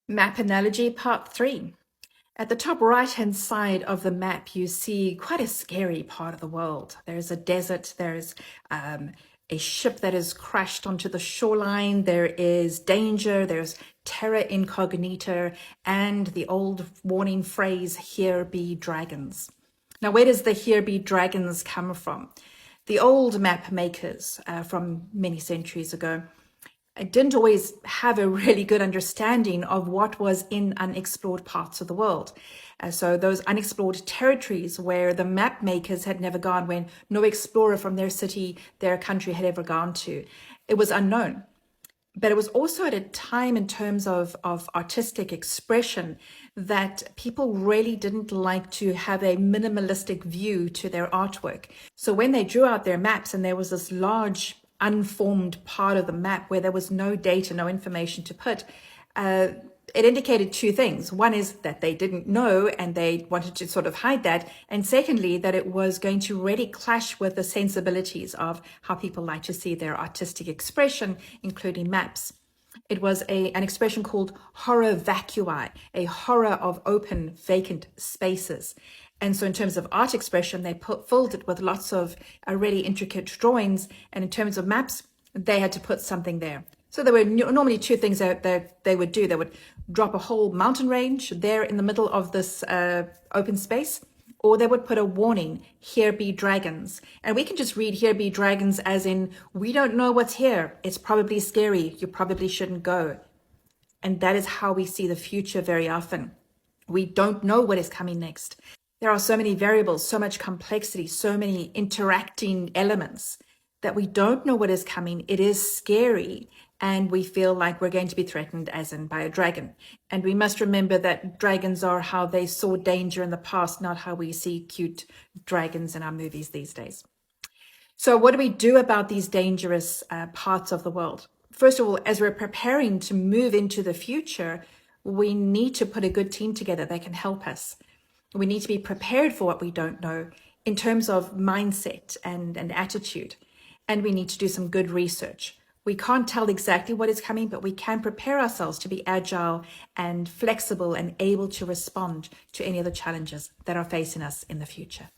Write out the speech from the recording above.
Map analogy part 3. At the top right-hand side of the map, you see quite a scary part of the world. There's a desert, there's a ship that has crashed onto the shoreline, there is danger, there's terra incognita, and the old warning phrase, "Here be dragons." Now, where does the "here be dragons" come from? The old map makers from many centuries ago, I didn't always have a really good understanding of what was in unexplored parts of the world. So those unexplored territories where the map makers had never gone, when no explorer from their city, their country had ever gone to, it was unknown. But it was also at a time in terms of artistic expression that people really didn't like to have a minimalistic view to their artwork. So when they drew out their maps and there was this large unformed part of the map where there was no data, no information to put, it indicated two things. One is that they didn't know and they wanted to sort of hide that. And secondly, that it was going to really clash with the sensibilities of how people like to see their artistic expression, including maps. It was an expression called horror vacui, a horror of open, vacant spaces. And so in terms of art expression, they filled it with lots of really intricate drawings. And in terms of maps, they had to put something there. So there were normally two things that they would do. They would drop a whole mountain range there in the middle of this open space, or they would put a warning, "Here be dragons." And we can just read "Here be dragons" as in, we don't know what's here. It's probably scary. You probably shouldn't go. And that is how we see the future very often. We don't know what is coming next. There are so many variables, so much complexity, so many interacting elements that we don't know what is coming. It is scary, and we feel like we're going to be threatened, as in by a dragon. And we must remember that dragons are how they saw danger in the past, not how we see cute dragons in our movies these days. So what do we do about these dangerous parts of the world? First of all, as we're preparing to move into the future, we need to put a good team together that can help us. We need to be prepared for what we don't know in terms of mindset and attitude. And we need to do some good research. We can't tell exactly what is coming, but we can prepare ourselves to be agile and flexible and able to respond to any of the challenges that are facing us in the future.